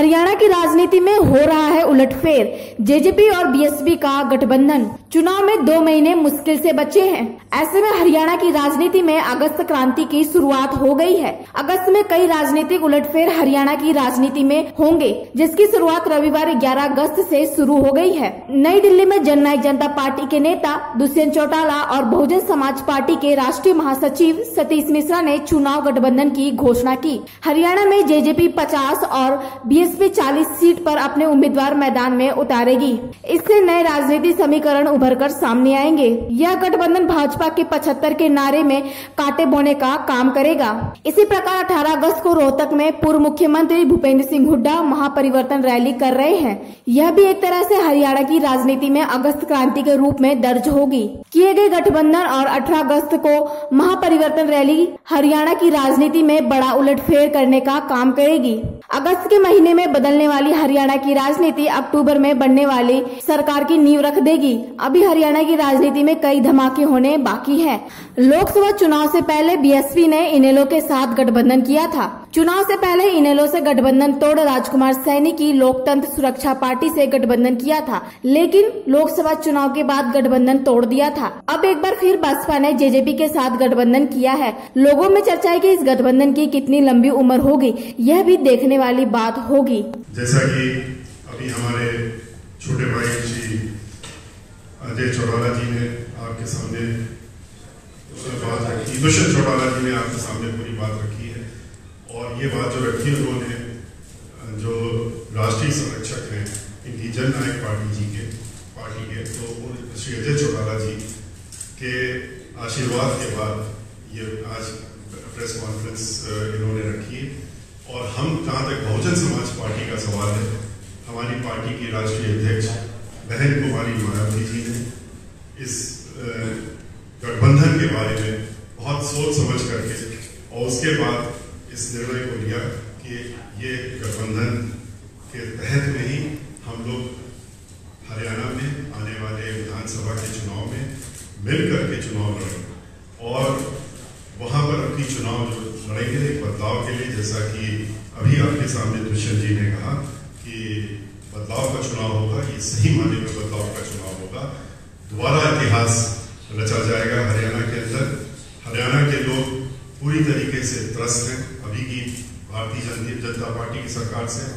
हरियाणा की राजनीति में हो रहा है उलटफेर। जेजेपी और बीएसपी का गठबंधन। चुनाव में 2 महीने मुश्किल से बचे हैं। ऐसे में हरियाणा की राजनीति में अगस्त क्रांति की शुरुआत हो गई है। अगस्त में कई राजनीतिक उलटफेर हरियाणा की राजनीति में होंगे, जिसकी शुरुआत रविवार 11 अगस्त से शुरू हो गई है। नई दिल्ली में जननायक जनता पार्टी के नेता दुष्यंत चौटाला और बहुजन समाज पार्टी के राष्ट्रीय महासचिव सतीश मिश्रा ने चुनाव गठबंधन की घोषणा की। हरियाणा में जेजेपी 50 और बीएसपी 40 सीट पर अपने उम्मीदवार मैदान में उतारेगी। इससे नए राजनीतिक समीकरण उभर कर सामने आएंगे। यह गठबंधन भाजपा के 75 के नारे में कांटे बोने का काम करेगा। इसी प्रकार 18 अगस्त को रोहतक में पूर्व मुख्यमंत्री भूपेंद्र सिंह हुड्डा महापरिवर्तन रैली कर रहे हैं। यह भी एक तरह से हरियाणा की राजनीति में अगस्त क्रांति के रूप में दर्ज होगी। किए गए गठबंधन और 18 अगस्त को महापरिवर्तन रैली हरियाणा की राजनीति में बड़ा उलटफेर करने का काम करेगी। अगस्त के महीने में बदलने वाली हरियाणा की राजनीति अक्टूबर में बनने वाली सरकार की नींव रख देगी। अभी हरियाणा की राजनीति में कई धमाके होने बाकी है। लोकसभा चुनाव से पहले बीएसपी ने इनेलो के साथ गठबंधन किया था। चुनाव से पहले इनेलो से गठबंधन तोड़ राजकुमार सैनी की लोकतंत्र सुरक्षा पार्टी से गठबंधन किया था, लेकिन लोकसभा चुनाव के बाद गठबंधन तोड़ दिया था। अब एक बार फिर बसपा ने जेजेपी के साथ गठबंधन किया है। लोगों में चर्चा है कि इस गठबंधन की कितनी लंबी उम्र होगी, यह भी देखने वाली बात होगी। जैसा कि अभी हमारे छोटे भाई श्री अजय चौटाला जी ने आपके सामने बात रखी, दुष्यंत चौटाला जी ने आपके सामने पूरी बात रखी है। और ये बात जो रखी उन्होंने, जो राष्ट्रीय संरक्षक हैं इनकी जननायक पार्टी के तो श्री अजय चौटाला जी के आशीर्वाद के बाद ये आज प्रेस कॉन्फ्रेंस इन्होंने रखी है। और हम जहाँ तक बहुजन समाज पार्टी का सवाल है, हमारी पार्टी की राष्ट्रीय अध्यक्ष बहन कुमारी मायावती जी ने इस गठबंधन के बारे में बहुत सोच समझ करके और उसके बाद इस निर्णय को लिया कि ये गठबंधन के तहत में ही हम लोग हरियाणा में आने वाले विधानसभा के चुनाव में मिलकर के चुनाव लड़ेंगे और वहाँ पर अपनी चुनाव जो लड़ेंगे एक बदलाव के लिए, जैसा कि अभी आपके सामने दुष्यंत जी ने कहा कि बदलाव का चुनाव होगा, ये सही मायने में बदलाव का चुनाव होगा। दोबारा इतिहास रचा जाएगा हरियाणा के अंदर। हरियाणा के लोग पूरी तरीके से त्रस्त हैं अभी की भारतीय जनता पार्टी की सरकार से।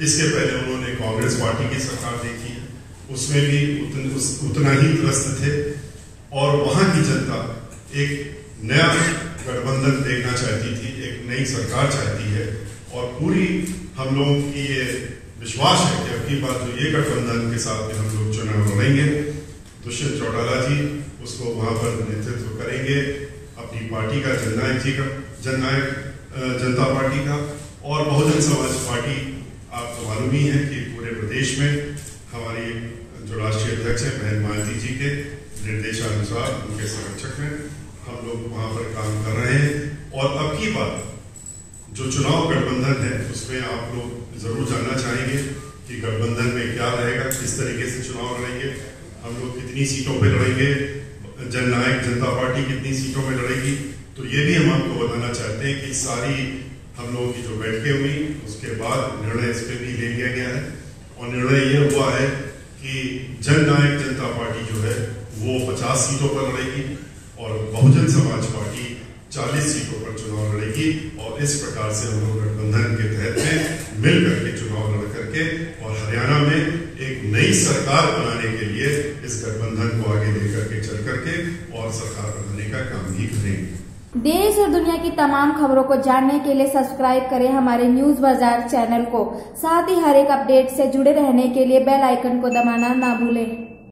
इसके पहले उन्होंने कांग्रेस पार्टी की सरकार देखी है, उसमें भी उतना ही त्रस्त थे। और वहां की जनता एक नया गठबंधन देखना चाहती थी, एक नई सरकार चाहती है। और पूरी हम लोगों की ये विश्वास है कि अगली बार जो ये गठबंधन के साथ हम लोग चुनाव लड़ेंगे, दुष्यंत चौटाला जी उसको वहां पर नेतृत्व करेंगे अपनी पार्टी का, जननायक जनता पार्टी का। और बहुजन समाज पार्टी आपको मालूम ही है कि पूरे प्रदेश में हमारी जो राष्ट्रीय अध्यक्ष है बहन मायावती जी के निर्देशानुसार, उनके संरक्षक में हम लोग वहां पर काम कर रहे हैं। और अब की बात जो चुनाव गठबंधन है उसमें आप लोग जरूर जानना चाहेंगे कि गठबंधन में क्या रहेगा, किस तरीके से चुनाव लड़ेंगे, हम लोग कितनी सीटों पे लड़ेंगे, जननायक जनता पार्टी कितनी सीटों में लड़ेगी। तो ये भी हम आपको बताना चाहते हैं कि सारी हम लोगों की जो बैठकें हुई उसके बाद निर्णय इस पर भी ले लिया गया है। और निर्णय ये हुआ है कि जननायक जनता पार्टी जो है वो 50 सीटों पर लड़ेगी और बहुजन समाज पार्टी 40 सीटों पर चुनाव लड़ेगी। और इस प्रकार से हम लोग गठबंधन के तहत में मिल करके चुनाव लड़ करके और हरियाणा में एक नई सरकार बनाने के लिए इस गठबंधन को आगे लेकर के चल करके और सरकार बनाने का काम भी करेंगे। देश और दुनिया की तमाम खबरों को जानने के लिए सब्सक्राइब करें हमारे न्यूज बाजार चैनल को। साथ ही हर एक अपडेट से जुड़े रहने के लिए बेल आइकन को दबाना ना भूलें।